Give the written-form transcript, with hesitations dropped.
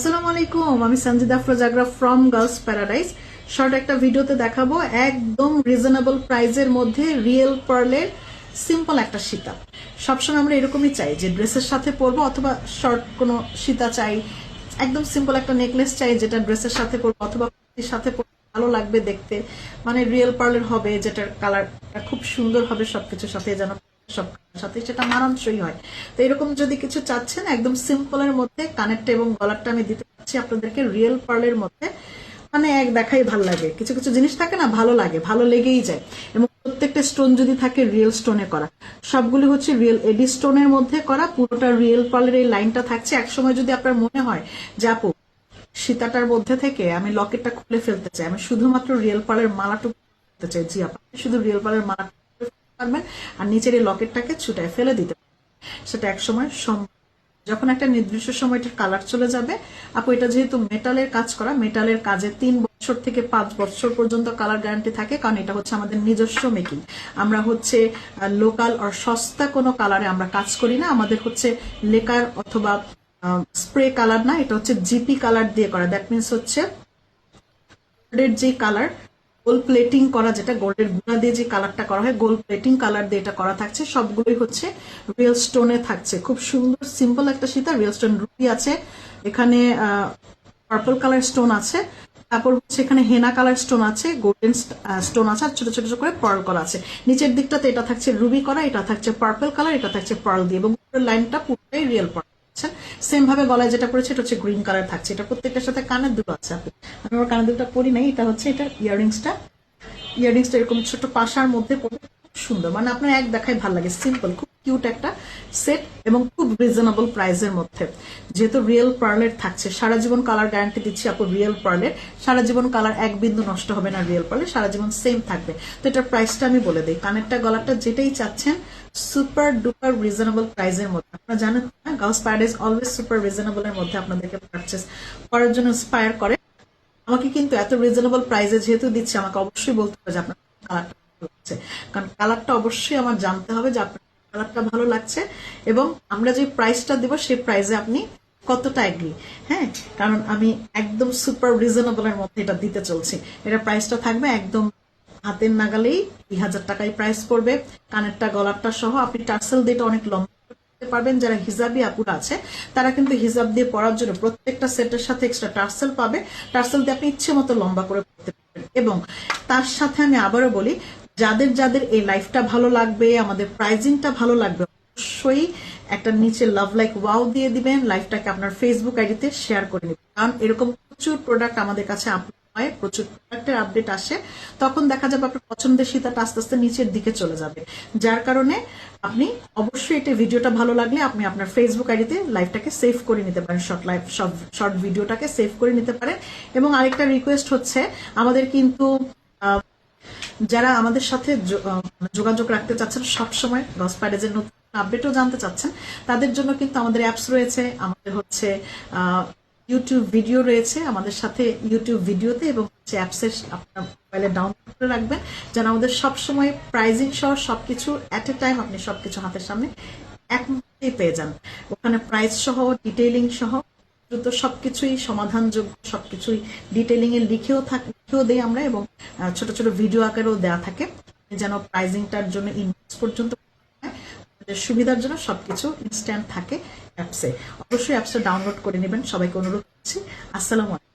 আসসালামু আলাইকুম, আমি সঞ্জিদা আফরোজাগরা ফ্রম গার্লস প্যারাডাইস। শর্ট একটা ভিডিওতে দেখাবো একদম রিজনেবল প্রাইজের মধ্যে রিয়েল পার্লের সিম্পল একটা সীতা। সবসময় আমরা এরকমই চাই যে ড্রেসের সাথে পরবো, অথবা শর্ট কোনো সীতা চাই, একদম সিম্পল একটা নেকলেস চাই যেটা ড্রেসের সাথে পরবো অথবা কুর্তির সাথে পরবো, ভালো লাগবে দেখতে, মানে রিয়েল পার্লের হবে, যেটার কালারটা খুব সুন্দর হবে, সবকিছুর সাথে যেন সব সাথে সেটা মানানসই হয়। তো এরকম যদি কিছু চাচ্ছেন একদম সিম্পলের মধ্যে, কানেরটা এবং গলারটা আমি দিতে পারছি আপনাদেরকে রিয়েল পার্লের মধ্যে, মানে এক দেখাই ভালো লাগে। কিছু কিছু জিনিস থাকে না, ভালো লাগে, ভালো লেগেই যায়। এবং প্রত্যেকটা স্টোন যদি থাকে রিয়েল স্টোনে করা, সবগুলো হচ্ছে রিয়েল এডি স্টোনের মধ্যে করা, পুরোটা রিয়েল পার্লের এই লাইনটা থাকছে। একসময় যদি আপনার মনে হয় যে আপু সীতাটার মধ্যে থেকে আমি লকেটটা খুলে ফেলতে চাই, আমি শুধুমাত্র রিয়েল পার্লের মালাটুকু করতে চাই, জি আপনি শুধু রিয়েল পার্লের মালা পারবেন, আর নিচের এই লকেটটাকে ছুটায় ফেলে দিতে পারবেন। সেটা এক সময় যখন একটা নির্দিষ্ট সময় এটার কালার চলে যাবে, আপু এটা যেহেতু মেটালের কাজ করা, মেটালের কাজে 3 বছর থেকে 5 বছর পর্যন্ত কালার গ্যারান্টি থাকে, কারণ এটা হচ্ছে আমাদের নিজস্ব মেকিং। আমরা হচ্ছে লোকাল আর সস্তা কোনো কালারে আমরা কাজ করি না। আমাদের হচ্ছে লেকার অথবা স্প্রে কালার না, এটা হচ্ছে জিপি কালার দিয়ে করা। দ্যাট মিনস হচ্ছে গোল্ডের যে কালার, গোল্ড প্লেটিং করা, যেটা গোল্ডের গুঁড়া দিয়ে যে কালারটা করা হয়, গোল্ড প্লেটিং কালার দিয়ে এটা করা থাকছে। সবগুলোই হচ্ছে রিয়েল স্টোনে থাকছে। খুব সুন্দর সিম্পল একটা সীতা, রিয়েল স্টোন রুবি আছে, এখানে পার্পল কালার স্টোন আছে, তারপর হচ্ছে এখানে হেনা কালার স্টোন আছে, গোল্ডেন স্টোন আছে, আর ছোট ছোট করে পার্ল করা আছে। নিচের দিকটাতে এটা থাকছে রুবি করা, এটা থাকছে পার্পল কালার, এটা থাকছে পার্ল দিয়ে, এবং লাইনটা পুরোটাই রিয়েল পার্ল। সেম ভাবে গলায় যেটা পড়েছে এটা হচ্ছে গ্রিন কালার থাকছে। এটা প্রত্যেকটার সাথে কানের দুটো আছে। আমি আমার কানের দুটো পরি নাই, এটা হচ্ছে এটা ইয়াররিংসটা এরকম ছোট পাশার মধ্যে পড়বে, খুব সুন্দর, মানে আপনার এক দেখায় ভালো লাগে। সিম্পল খুব কিউট একটা সেট এবং খুব রিজনেবল প্রাইসের মধ্যে। যেহেতু রিয়েল পার্লের থাকছে, সারা জীবন কালার গ্যারান্টি দিচ্ছি আপু রিয়েল পার্লের, সারা জীবন কালার এক বিন্দু নষ্ট হবে না রিয়েল পার্লের, সারা জীবন সেম থাকবে। তো এটার প্রাইসটা আমি বলে দিই, কানেরটা গলারটা যেটাই চাচ্ছেন সুপার ডুপার রিজনেবল প্রাইসের মধ্যে। আপনারা জানেন না, girls paradise always super reasonable এর মধ্যে আপনাদেরকে পারচেস করার জন্য ইন্সপায়ার করে আমাকে। কিন্তু এত রিজনেবল প্রাইসে যেহেতু দিচ্ছে, আমাকে অবশ্যই বলতে হবে যে আপনার কালারটা ভালো লাগছে, কারণ কালারটা অবশ্যই আমার জানতে হবে যে আপনার কালারটা ভালো লাগছে, এবং আমরা যে প্রাইসটা দিব সেই প্রাইসে আপনি কতটা এগ্রি। হ্যাঁ, কারণ আমি একদম সুপার রিজনেবল এর মধ্যে এটা দিতে চলছি। এটা প্রাইসটা থাকবে একদম হাতের নাগালেই 2000 টাকায় প্রাইস পড়বে। কানেরটা গলারটা সহ আপনি টার্সেল দিয়ে অনেক লম্বা পারবেন। যারা হিজাবি আপুরা আছে তারা কিন্তু হিজাব দিয়ে পড়ার জন্য প্রত্যেকটা সেটের সাথে এক্সট্রা টার্সেল পাবে। টার্সেল দিয়ে আপনি ইচ্ছে মতো লম্বা করে পড়তে পারবেন। এবং তার সাথে আমি আবারও বলি, যাদের যাদের এই লাইফটা ভালো লাগবে, আমাদের প্রাইজিংটা ভালো লাগবে, অবশ্যই একটা নিচে লাভ লাইক ওয়াও দিয়ে দিবেন, লাইফটাকে আপনার ফেসবুক আইডিতে শেয়ার করে নেবেন। কারণ এরকম প্রচুর প্রোডাক্ট আমাদের কাছে হয়, প্রচুর প্রোডাক্টের আপডেট আসে, তখন দেখা যাবে আপনার পছন্দের সীতাটা আস্তে আস্তে নিচের দিকে চলে যাবে। যার কারণে আপনি অবশ্যই এটা ভিডিওটা ভালো লাগলে আপনি আপনার ফেসবুক আইডিতে লাইভটাকে সেভ করে নিতে পারেন, শর্ট ভিডিওটাকে সেভ করে নিতে পারেন। এবং আরেকটা রিকোয়েস্ট হচ্ছে, আমাদের কিন্তু যারা আমাদের সাথে যোগাযোগ রাখতে চাচ্ছেন, সবসময় গার্লস প্যারাডাইসের নতুন আপডেটও জানতে চাচ্ছেন, তাদের জন্য কিন্তু আমাদের অ্যাপস রয়েছে, আমাদের হচ্ছে ইউটিউব ভিডিও রয়েছে আমাদের সাথে, ইউটিউব ভিডিওতে এবং অ্যাপসের আপনার মোবাইলে ডাউনলোড করে রাখবেন, যেন আমাদের সবসময় প্রাইজিং সহ সবকিছু অ্যাট এ টাইম আপনি সবকিছু হাতের সামনে এক মুহূর্তেই পেয়ে যান। ওখানে প্রাইস সহ, ডিটেইলিং সহ দ্রুত সবকিছুই সমাধানযোগ্য, সবকিছুই ডিটেইলিং এ লিখেও দেই আমরা, এবং ছোট ছোট ভিডিও আকারেও দেওয়া থাকে, যেন প্রাইজিংটার জন্য ইনবক্স পর্যন্ত সুবিধার জন্য সবকিছু ইনস্ট্যান্ট থাকে অ্যাপসে। অবশ্যই অ্যাপসটা ডাউনলোড করে নেবেন, সবাইকে অনুরোধ করছি। আসসালামু আলাইকুম।